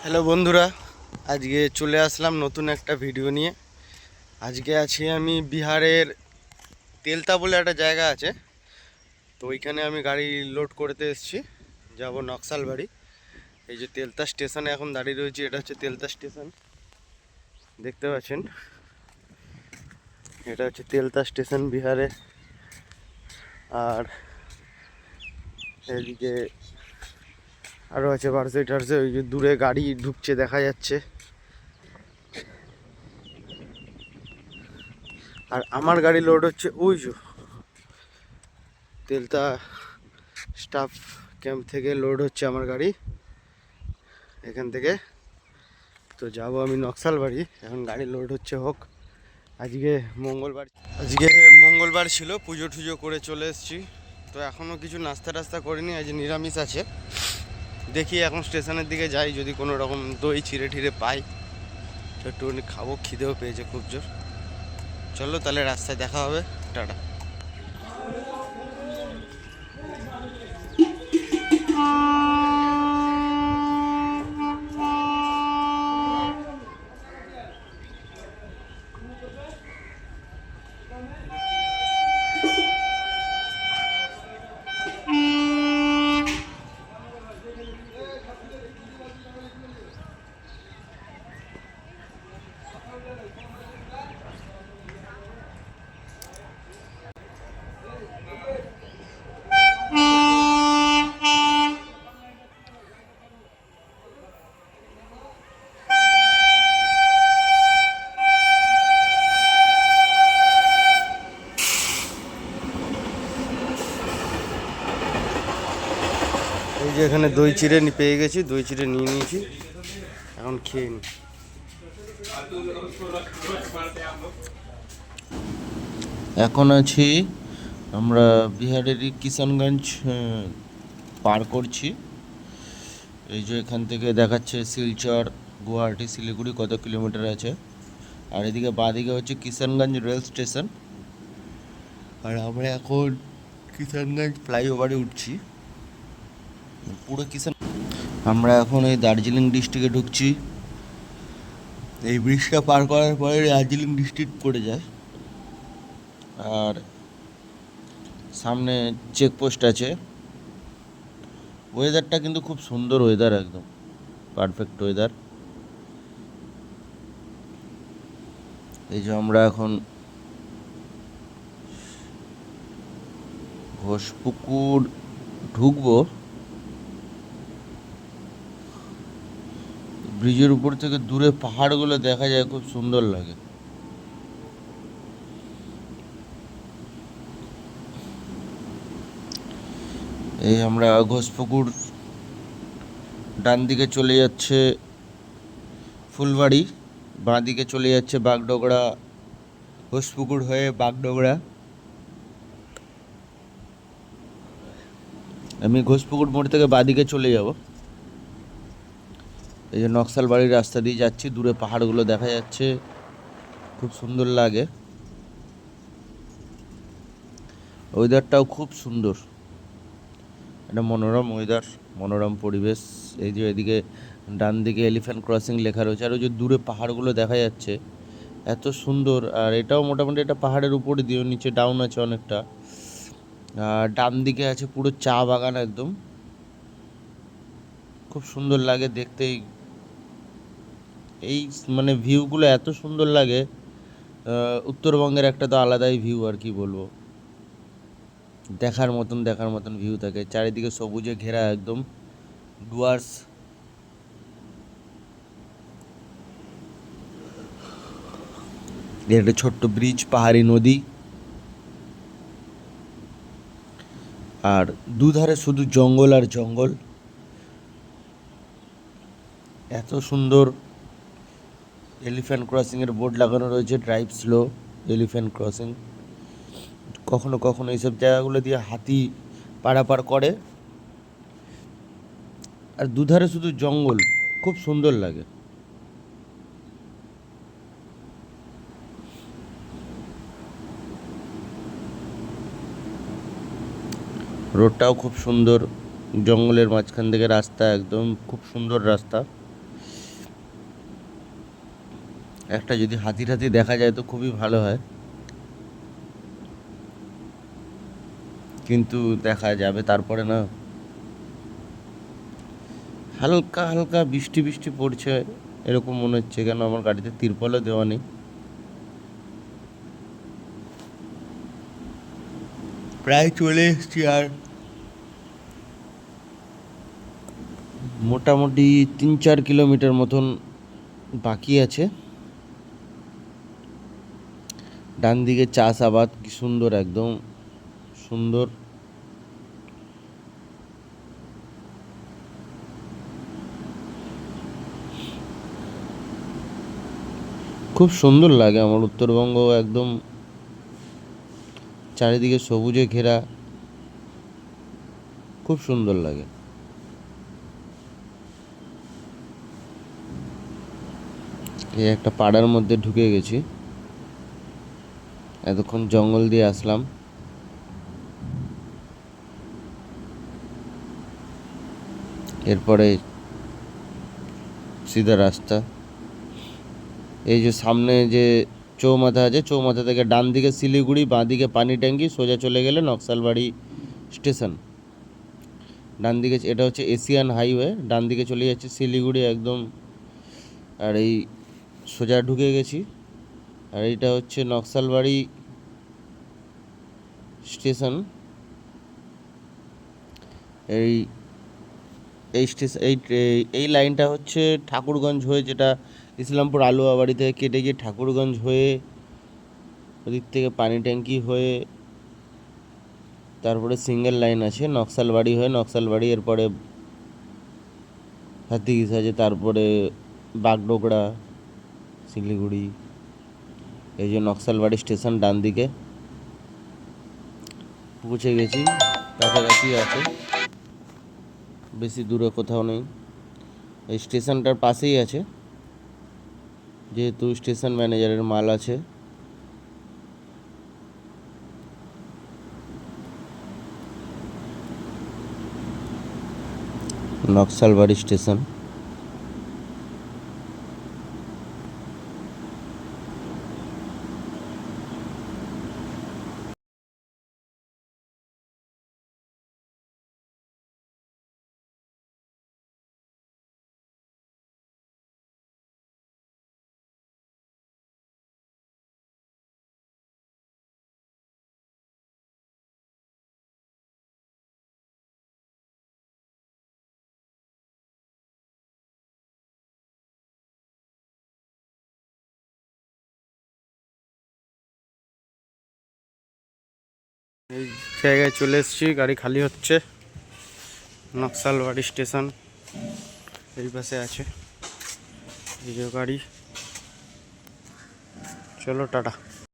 Hello বন্ধুরা, আজকে চলে আসলাম নতুন একটা ভিডিও নিয়ে। আজকে আছি আমি বিহারের তেলতা বলে একটা জায়গা আছে, তো ওইখানে আমি গাড়ি লোড করতে এসেছি। যাব নকশালবাড়ি। এই যে তেলতা স্টেশনে এখন দাঁড়িয়ে রয়েছি, এটা হচ্ছে তেলতা স্টেশন, দেখতে পাচ্ছেন। এটা হচ্ছে তেলতা স্টেশন বিহারে। আর এদিকে আরও আছে ভার্সে টার্সে, ওই যে দূরে গাড়ি ঢুকছে দেখা যাচ্ছে। আর আমার গাড়ি লোড হচ্ছে ওই যে তেলতা স্টাফ ক্যাম্প থেকে লোড হচ্ছে আমার গাড়ি এখান থেকে। তো যাব আমি নকশালবাড়ি, এখন গাড়ি লোড হচ্ছে হোক। আজকে মঙ্গলবার, আজকে মঙ্গলবার ছিল, পুজো টুজো করে চলে এসেছি। তো এখনও কিছু নাস্তা টাস্তা করিনি, আজ নিরামিষ আছে। দেখি এখন স্টেশনের দিকে যাই, যদি কোনো রকম দই চিড়ে ঠিড়ে পাই তো একটুখানি খাবো, খিদেও পেয়েছে খুব জোর। চলো তাহলে রাস্তায় দেখা হবে, টাটা। এই যে এখানে দই চিড়ে পেয়ে গেছি, দই চিড়ে নিয়ে নিয়েছি, এখন খেয়ে নিই। এখন আছি আমরা বিহারেরই কিষানগঞ্জ পার করছি। এই যে এখান থেকে দেখাচ্ছে শিলচর, গুয়াহাটি, শিলিগুড়ি কত কিলোমিটার আছে। আর এদিকে বাঁদিকে হচ্ছে কিষানগঞ্জ রেল স্টেশন। আর আমরা এখন কিষানগঞ্জ ফ্লাইওভারে উঠছি। পুরো আমরা এখন এই দার্জিলিং ডিস্ট্রিক্টে ঢুকছি। এই ব্রিজটা পার করার পরে দার্জিলিং ডিস্ট্রিক্ট পড়ে যায়। আর সামনে চেকপোস্ট আছে। ওয়েদারটা কিন্তু খুব সুন্দর ওয়েদার, একদম পারফেক্ট ওয়েদার। এই যে আমরা এখন ঘোষপুকুর ঢুকবো। ব্রিজের উপর থেকে দূরে পাহাড়গুলো দেখা যায়, খুব সুন্দর লাগে। এই আমরা ঘোষপুকুর, ডান দিকে চলে যাচ্ছে ফুলবাড়ি, বাঁ দিকে চলে যাচ্ছে বাগডোগরা, ঘোষপুকুর হয়ে বাগডোগরা। আমি ঘোষপুকুর মোড় থেকে বাঁ দিকে চলে যাব। এই যে নকশালবাড়ির রাস্তা দিয়ে যাচ্ছি, দূরে পাহাড়গুলো দেখা যাচ্ছে, খুব সুন্দর লাগে। ওয়েদারটাও খুব সুন্দর, একটা মনোরম ওয়েদার, মনোরম পরিবেশ। এই যে এদিকে ডান দিকে এলিফ্যান্ট ক্রসিং লেখা রয়েছে, আর ওই যে দূরে পাহাড়গুলো দেখা যাচ্ছে, এত সুন্দর। আর এটাও মোটামুটি একটা পাহাড়ের উপরে দিয়ে, নিচে ডাউন আছে অনেকটা। আর ডান দিকে আছে পুরো চা বাগান, একদম খুব সুন্দর লাগে দেখতেই। এই মানে ভিউগুলো এত সুন্দর লাগে। উত্তরবঙ্গের একটা তো আলাদাই ভিউ, আর কি বলবো, দেখার মতন ভিউ থাকে। চারিদিকে সবুজে ঘেরা, একদম ডুয়ার্স। একটা ছোট্ট ব্রিজ, পাহাড়ি নদী, আর দুধারে শুধু জঙ্গল আর জঙ্গল। এত সুন্দর। এলিফ্যান্ট ক্রসিংয়ের বোর্ড লাগানো রয়েছে, ড্রাইভ স্লো, এলিফ্যান্ট ক্রসিং। কখনো কখনো এইসব জায়গাগুলো দিয়ে হাতি পারাপার করে, আর দুধারে শুধু জঙ্গল, খুব সুন্দর লাগে। রোডটাও খুব সুন্দর, জঙ্গলের মাঝখান থেকে রাস্তা, একদম খুব সুন্দর রাস্তা। একটা যদি হাতি টাতি দেখা যায় তো খুবই ভালো হয়, কিন্তু দেখা যাবে তারপরে না। হালকা হালকা বৃষ্টি বৃষ্টি পড়ছে এরকম মনে হচ্ছে, কেন আমার গাড়িতে তিরপলও দেওয়া নেই। প্রায় চলে এসেছি, আর মোটামুটি 3-4 কিলোমিটার মতন বাকি আছে। ডান দিকে চাষাবাদ কি সুন্দর, একদম সুন্দর। খুব সুন্দর লাগে আমার উত্তরবঙ্গ, একদম চারিদিকে সবুজে ঘেরা, খুব সুন্দর লাগে। এই একটা পাড়ার মধ্যে ঢুকে গেছি, এতক্ষণ জঙ্গল দিয়ে আসলাম। এরপরে সিধা রাস্তা। এই যে সামনে যে চৌমাথা আছে, চৌমাথা থেকে ডান দিকে শিলিগুড়ি, বাঁ দিকে পানি ট্যাঙ্কি, সোজা চলে গেলে নকশালবাড়ি স্টেশন। ডান দিকে এটা হচ্ছে এশিয়ান হাইওয়ে, ডান দিকে চলে যাচ্ছে শিলিগুড়ি একদম। আর এই সোজা ঢুকে গেছি, আর এইটা হচ্ছে নকশালবাড়ি স্টেশন। এই এই স্টেশন এই লাইনটা হচ্ছে ঠাকুরগঞ্জ হয়ে, যেটা ইসলামপুর আলুয়াবাড়ি থেকে কেটে গিয়ে ঠাকুরগঞ্জ হয়ে, ওদিক থেকে পানি ট্যাঙ্কি হয়ে, তারপরে সিঙ্গেল লাইন আছে নকশালবাড়ি হয়ে, নকশালবাড়ি এরপরে হাতিঘিস আছে, তারপরে বাগডোগরা, শিলিগুড়ি। এই যে নকশালবাড়ি স্টেশন ডান দিকে, পৌঁছে গেছি, কাছাকাছি আছে, বেশি দূরে কোথাও নেই। এই স্টেশনটার পাশেই আছে, যেহেতু স্টেশন ম্যানেজারের মাল আছে। নকশালবাড়ি স্টেশন। এই জায়গায় চলে এসেছি, গাড়ি খালি হচ্ছে। নকশালবাড়ি স্টেশন এই পাশে আছে, এই যে গাড়ি। চলো টাটা।